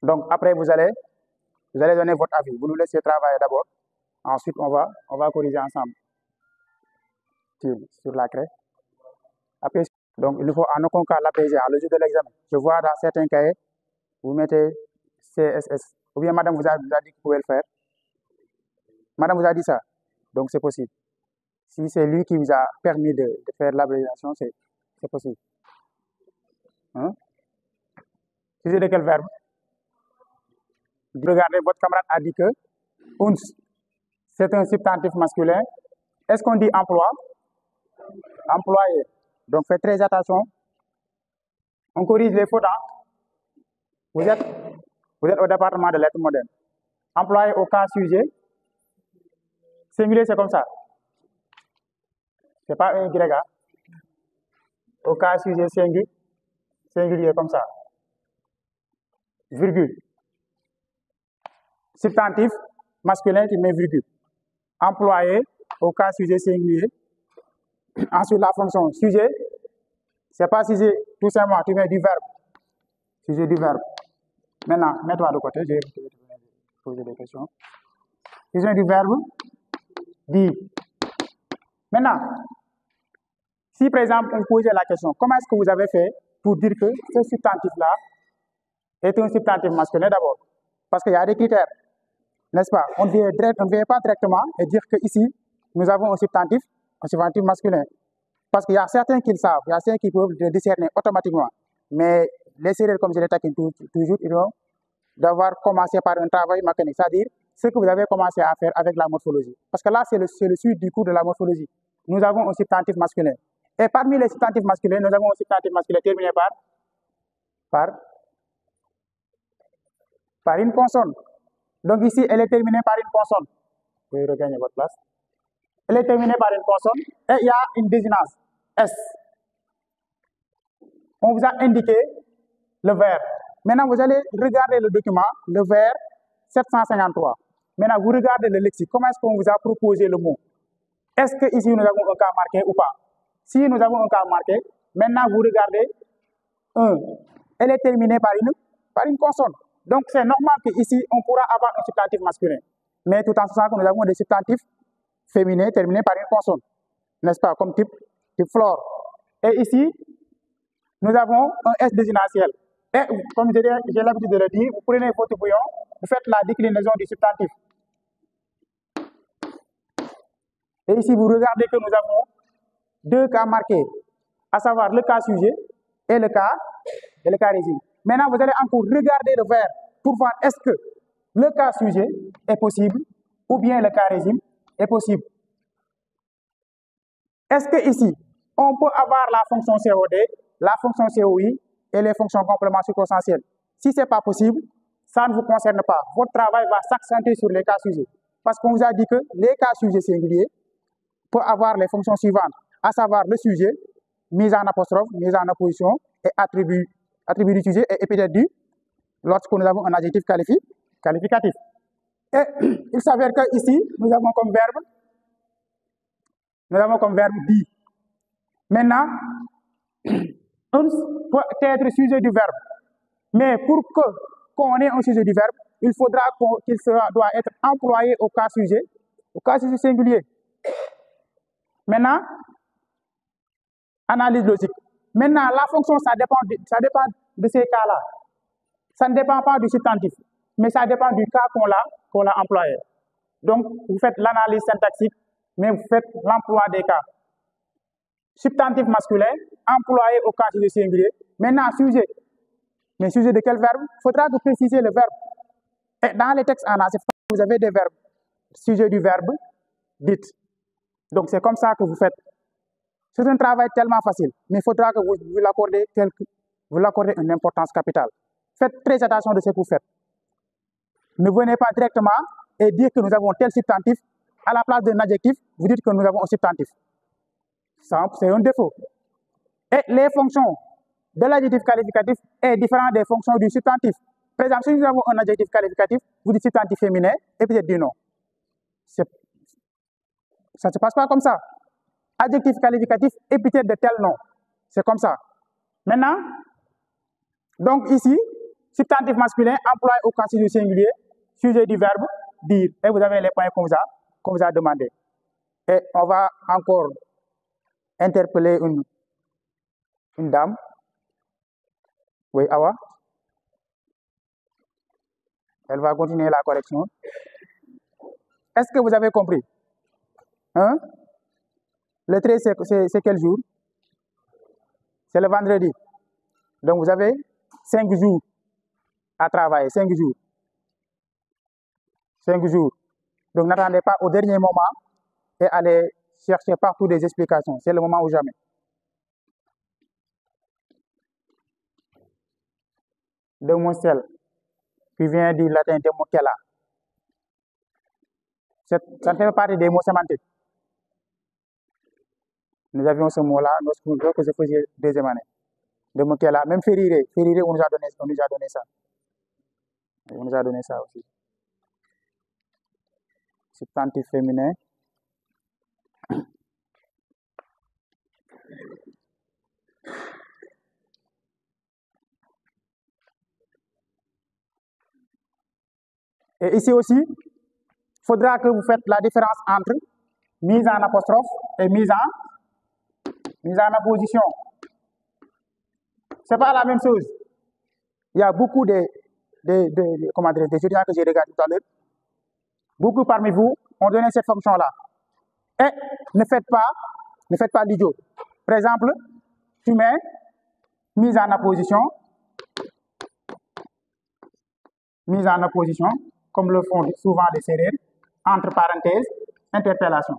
Donc après vous allez donner votre avis. Vous nous laissez travailler d'abord. Ensuite on va corriger ensemble sur la craie. Après, donc il ne faut en aucun cas l'apaiser le jour de l'examen. Je vois dans certains cahiers, vous mettez CSS. Ou bien madame vous a dit que vous pouvez le faire. Madame vous a dit ça. Donc c'est possible. Si c'est lui qui vous a permis de faire l'abréviation, c'est possible. Hein? Sujet de quel verbe? Regardez, votre camarade a dit que uns, c'est un substantif masculin. Est-ce qu'on dit emploi? Employé. Donc faites très attention. On corrige les fautes. Vous êtes au département de lettres modernes. Employé au cas sujet. Singulier, c'est comme ça. C'est pas un Y. Au cas sujet singulier comme ça. Virgule. Substantif masculin qui met virgule. Employé au cas sujet singulier. Ensuite la fonction sujet. C'est pas sujet tout simplement, tu mets du verbe. Sujet du verbe. Maintenant, mets-toi de côté, je vais te poser des questions. Sujet du verbe, dit. Maintenant, si par exemple on posait la question, comment est-ce que vous avez fait pour dire que ce substantif-là est un substantif masculin d'abord? Parce qu'il y a des critères, n'est-ce pas? On ne vient pas directement et dire que ici nous avons un substantif masculin. Parce qu'il y a certains qui le savent, il y a certains qui peuvent le discerner automatiquement. Mais les séries, comme je l'ai taquine toujours, ils ont devoir commencer par un travail mécanique, c'est-à-dire ce que vous avez commencé à faire avec la morphologie. Parce que là, c'est le suite du cours de la morphologie. Nous avons un substantif masculin. Et parmi les substantifs masculins, nous avons un substantif masculin terminé par une consonne. Donc ici, elle est terminée par une consonne. Vous pouvez regagner votre place. Elle est terminée par une consonne et il y a une désinence, S. On vous a indiqué le verbe. Maintenant, vous allez regarder le document, le verbe 753. Maintenant, vous regardez le lexique. Comment est-ce qu'on vous a proposé le mot? Est-ce que ici nous avons un cas marqué ou pas? Si nous avons un cas marqué, maintenant vous regardez 1. Elle est terminée par une consonne. Donc c'est normal qu'ici on pourra avoir un substantif masculin. Mais tout en sachant que nous avons des substantifs féminins terminés par une consonne. N'est-ce pas? Comme type flore. Et ici, nous avons un S désinentiel. Et comme j'ai l'habitude de le dire, vous prenez votre bouillon, vous faites la déclinaison du substantif. Et ici, vous regardez que nous avons deux cas marqués, à savoir le cas sujet et le cas régime. Maintenant, vous allez encore regarder le verbe pour voir est-ce que le cas sujet est possible ou bien le cas régime est possible. Est-ce que ici, on peut avoir la fonction COD, la fonction COI et les fonctions compléments circonstancielles? Si ce n'est pas possible, ça ne vous concerne pas. Votre travail va s'accentrer sur les cas sujets. Parce qu'on vous a dit que les cas sujets singuliers peuvent avoir les fonctions suivantes, à savoir le sujet, mise en apostrophe, mise en opposition et attribut du sujet et épithète du lorsque nous avons un adjectif qualificatif. Et il s'avère que ici, nous avons comme verbe dit. Maintenant, on peut être sujet du verbe. Mais pour qu'on ait un sujet du verbe, il faudra qu'il doit être employé au cas sujet singulier. Maintenant, analyse logique. Maintenant, la fonction, ça dépend de ces cas-là. Ça ne dépend pas du substantif, mais ça dépend du cas qu'on l'a employé. Donc, vous faites l'analyse syntaxique, mais vous faites l'emploi des cas. Substantif masculin, employé au cas sujet singulier. Maintenant, sujet. Mais sujet de quel verbe? Il faudra que préciser le verbe. Et dans les textes en ACF, vous avez des verbes. Sujet du verbe, dit. Donc, c'est comme ça que vous faites. C'est un travail tellement facile, mais il faudra que vous l'accordez une importance capitale. Faites très attention de ce que vous faites. Ne venez pas directement et dire que nous avons tel substantif. À la place d'un adjectif, vous dites que nous avons un substantif. C'est un défaut. Et les fonctions de l'adjectif qualificatif est différent des fonctions du substantif. Par exemple, si nous avons un adjectif qualificatif, vous dites substantif féminin et peut-être du nom. Ça ne se passe pas comme ça. Adjectif qualificatif, épithète de tel nom. C'est comme ça. Maintenant, donc ici, substantif masculin employé au cas du singulier, sujet du verbe dire. Et vous avez les points qu'on vous a demandé. Et on va encore interpeller une dame. Oui, Awa. Elle va continuer la correction. Est-ce que vous avez compris? Hein? Le 13, c'est quel jour? C'est le vendredi. Donc vous avez 5 jours à travailler, 5 jours. 5 jours. Donc n'attendez pas au dernier moment et allez chercher partout des explications. C'est le moment ou jamais. Demoiselle, qui vient du latin demoquella. Ça ne fait pas partie des mots sémantiques. Nous avions ce mot-là lorsque je faisais deuxième année. Demoquella, même Ferrire, on nous a donné ça. On nous a donné ça aussi. Substantif féminin. Et ici aussi, il faudra que vous faites la différence entre mise en apostrophe et mise en apposition. Ce n'est pas la même chose. Il y a beaucoup des étudiants que j'ai regardés tout à l'heure. Beaucoup parmi vous ont donné cette fonction-là. Et ne faites pas l'idiot. Par exemple, tu mets mise en apposition, comme le font souvent les Sérères, entre parenthèses, interpellation.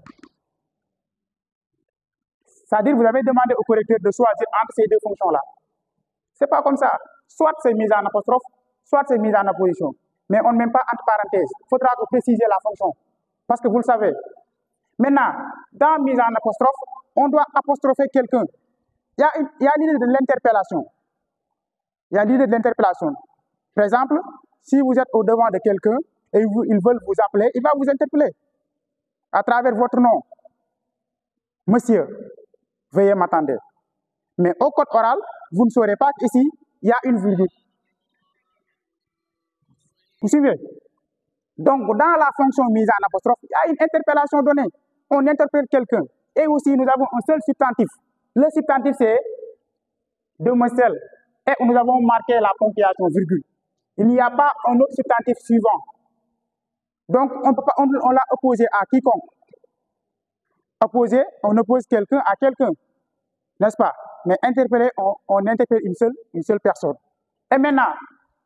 C'est-à-dire que vous avez demandé au correcteur de choisir entre ces deux fonctions-là. Ce n'est pas comme ça. Soit c'est mise en apostrophe, soit c'est mise en apposition. Mais on ne met pas entre parenthèses. Il faudra que préciser la fonction. Parce que vous le savez. Maintenant, dans mise en apostrophe, on doit apostropher quelqu'un. Il y a l'idée de l'interpellation. Par exemple, si vous êtes au devant de quelqu'un et ils veulent vous appeler, il va vous interpeller à travers votre nom. Monsieur, veuillez m'attendre. Mais au code oral, vous ne saurez pas qu'ici, il y a une virgule. Vous suivez? Donc, dans la fonction mise en apostrophe, il y a une interpellation donnée. On interpelle quelqu'un. Et aussi, nous avons un seul substantif. Le substantif, c'est demoiselle. Et nous avons marqué la ponctuation virgule. Il n'y a pas un autre substantif suivant. Donc, on l'a opposé à quiconque. On oppose quelqu'un à quelqu'un. N'est-ce pas? Mais interpeller, on interpelle une seule personne. Et maintenant,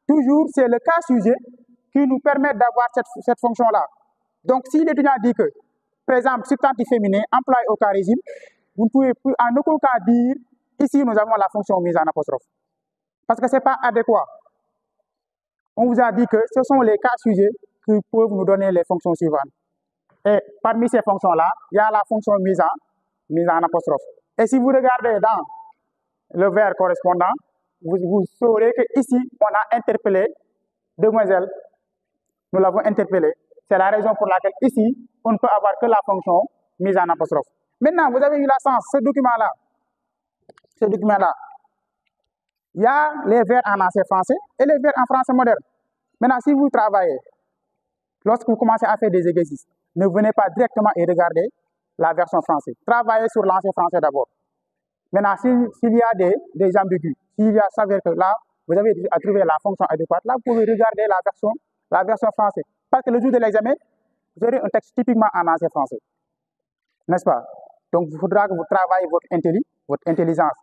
toujours, c'est le cas sujet qui nous permet d'avoir cette fonction-là. Donc, si l'étudiant dit que, par exemple, substantif féminin employé au cas régime, vous ne pouvez plus en aucun cas dire, ici, nous avons la fonction mise en apostrophe. Parce que ce n'est pas adéquat. On vous a dit que ce sont les cas sujets qui peuvent nous donner les fonctions suivantes. Et parmi ces fonctions-là, il y a la fonction mise en apostrophe. Et si vous regardez dans le vers correspondant, vous saurez qu'ici, on a interpellé demoiselle. Nous l'avons interpellé. C'est la raison pour laquelle ici, on ne peut avoir que la fonction mise en apostrophe. Maintenant, vous avez eu la chance, ce document-là, il y a les vers en ancien français et les vers en français moderne. Maintenant, si vous travaillez, lorsque vous commencez à faire des exercices, ne venez pas directement et regardez la version française. Travaillez sur l'ancien français d'abord. Maintenant, s'il y a des ambigus, s'il y a s'avère que là, vous avez à trouver la fonction adéquate, là, vous pouvez regarder la version française. Parce que le jour de l'examen, vous aurez un texte typiquement en ancien français. N'est-ce pas? Donc, il faudra que vous travaillez votre intelligence.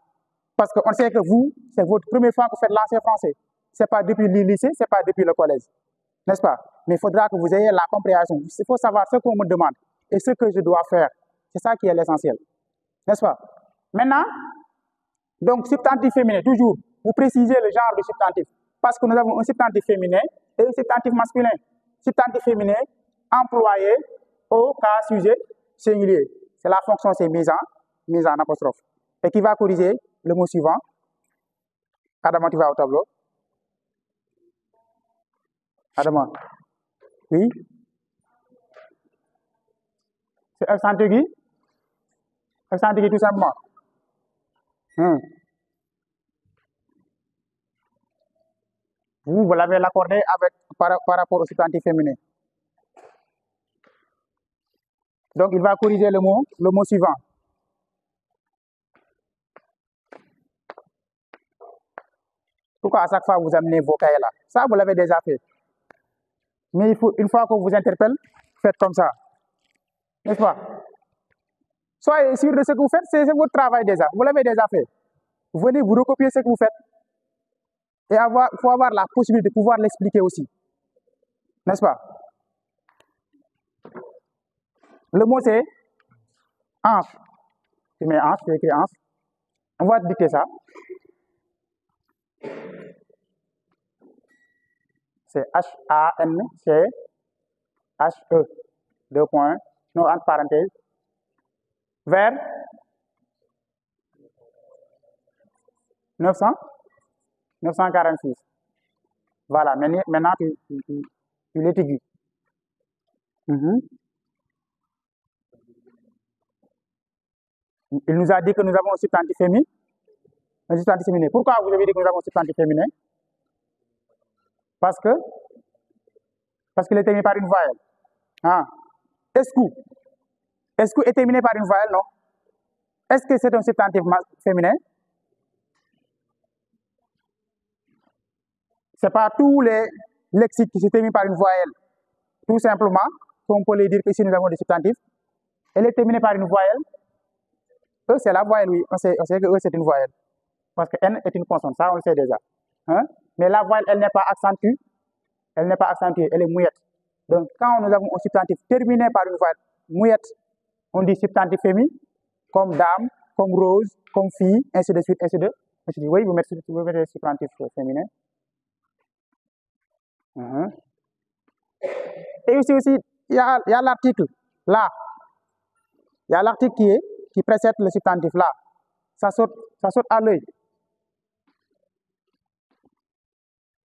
Parce qu'on sait que vous, c'est votre première fois que vous faites l'ancien français. Ce n'est pas depuis le lycée, ce n'est pas depuis le collège. N'est-ce pas? Mais il faudra que vous ayez la compréhension. Il faut savoir ce qu'on me demande et ce que je dois faire. C'est ça qui est l'essentiel. N'est-ce pas? Maintenant, donc, substantif féminin, toujours, vous précisez le genre de substantif. Parce que nous avons un substantif féminin et un substantif masculin. Substantif féminin employé au cas sujet singulier. C'est la fonction, c'est mise mise en apostrophe. Et qui va corriger le mot suivant. Adama, tu vas au tableau. Adama. Oui. C'est accent aigu. Accent aigu tout simplement. Vous l'avez accordé avec par rapport au substantif féminin. Donc, il va corriger le mot suivant. Pourquoi à chaque fois vous amenez vos cahiers là? Ça, vous l'avez déjà fait. Mais il faut, une fois qu'on vous interpelle, faites comme ça. N'est-ce pas? Soyez sûr de ce que vous faites, c'est votre travail déjà. Vous l'avez déjà fait. Venez vous recopier ce que vous faites. Et il faut avoir la possibilité de pouvoir l'expliquer aussi. N'est-ce pas? Le mot c'est hanche. Tu mets hanche, tu écris hanche. On va dicter ça. C'est H-A-N-C-H-E. 2 points. Non, entre parenthèses. Vers 946. Voilà, maintenant tu l'étigues. Il nous a dit que nous avons un substantif féminin. Un substantif féminin. Pourquoi vous avez dit que nous avons un substantif féminin? Parce qu'il est terminé par une voyelle. Est-ce que est terminé par une voyelle? Non. Est-ce que c'est un substantif féminin? Ce n'est pas tous les lexiques qui se terminent par une voyelle. Tout simplement, on peut les dire qu'ici nous avons des substantifs. Elle est terminée par une voyelle. E, c'est la voyelle, oui. On sait que E, c'est une voyelle. Parce que N est une consonne, ça on le sait déjà. Mais la voyelle, elle n'est pas accentuée. Elle n'est pas accentuée, elle est muette. Donc, quand nous avons un substantif terminé par une voyelle muette, on dit substantif féminin, comme dame, comme rose, comme fille, ainsi de suite, ainsi de suite. Oui, vous mettez le substantif féminin. Et aussi, il y a l'article là. Il y a l'article qui précède le substantif là. Ça saute à l'œil.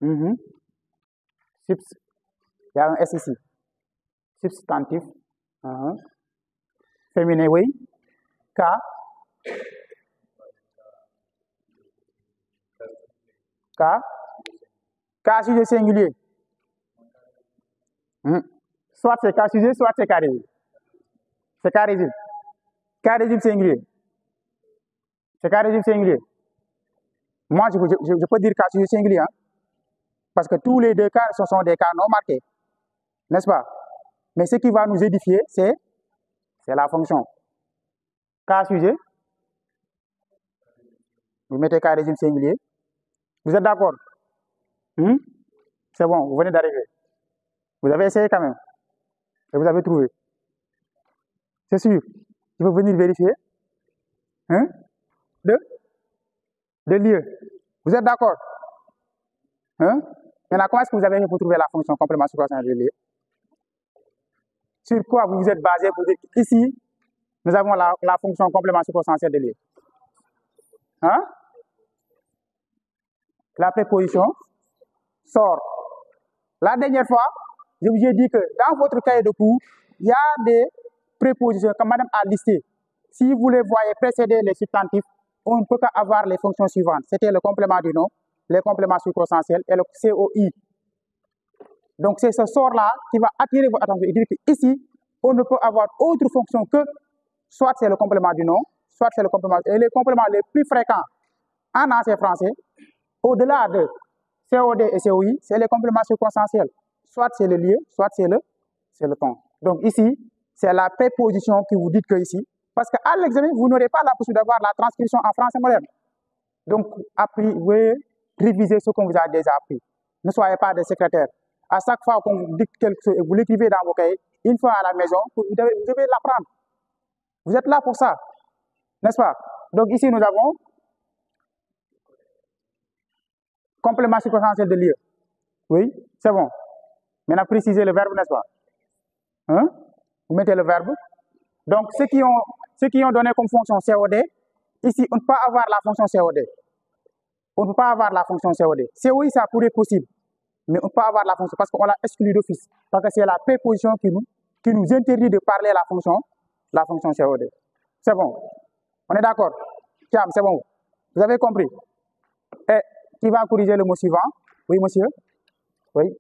Il y a un S ici. Substantif. Féminin, oui. K. K sujet singulier. Soit c'est K sujet, soit c'est K régime. C'est K régime. K régime singulier. C'est K régime singulier. Moi, je peux dire K sujet singulier. Parce que tous les deux cas, ce sont des cas non marqués. N'est-ce pas? Mais ce qui va nous édifier, c'est la fonction. K sujet. Vous mettez K régime singulier. Vous êtes d'accord? C'est bon, vous venez d'arriver. Vous avez essayé quand même. Et vous avez trouvé. C'est sûr. Tu peux venir vérifier. De lieu. Vous êtes d'accord? Maintenant, comment est-ce que vous avez fait pour trouver la fonction complément substantiel de lieu? Sur quoi vous vous êtes basé pour dire qu'ici, nous avons la fonction complément substantiel de lieu? La préposition sort. La dernière fois, je vous ai dit que dans votre cahier de cours, il y a des prépositions que madame a listées. Si vous les voyez précéder les substantifs, on ne peut qu'avoir les fonctions suivantes. C'était le complément du nom, les compléments circonstanciels et le COI. Donc c'est ce sort-là qui va attirer votre attention et dire qu'ici, on ne peut avoir autre fonction que soit c'est le complément du nom, soit c'est le complément. Et les compléments les plus fréquents en ancien français, au-delà de COD et COI, c'est les compléments circonstanciels. Soit c'est le lieu, soit c'est le temps. Donc ici, c'est la préposition qui vous dit que ici, parce qu'à l'examen, vous n'aurez pas la possibilité d'avoir la transcription en français moderne. Donc, vous révisez ce qu'on vous a déjà appris. Ne soyez pas des secrétaires. À chaque fois qu'on vous dit quelque chose et vous l'écrivez dans vos cahiers, une fois à la maison, vous devez l'apprendre. Vous êtes là pour ça, n'est-ce pas? Donc ici, nous avons complément circonstanciel de lieu. Oui, c'est bon. Maintenant, précisez le verbe, n'est-ce pas? Vous mettez le verbe. Donc, ceux ceux qui ont donné comme fonction COD, ici, on ne peut pas avoir la fonction COD. On ne peut pas avoir la fonction COD. COI, ça pourrait être possible, mais on ne peut pas avoir la fonction parce qu'on l'a exclu d'office. Parce que c'est la préposition qui nous interdit de parler la fonction COD. C'est bon. On est d'accord? Tiens, c'est bon. Vous avez compris? Et qui va corriger le mot suivant? Oui, monsieur? Oui.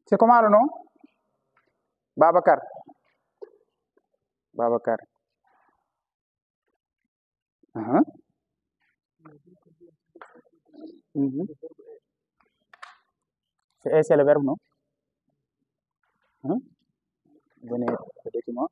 C'est comment le nom? Babacar. Babacar. C'est le verbe, non? Donnez le document.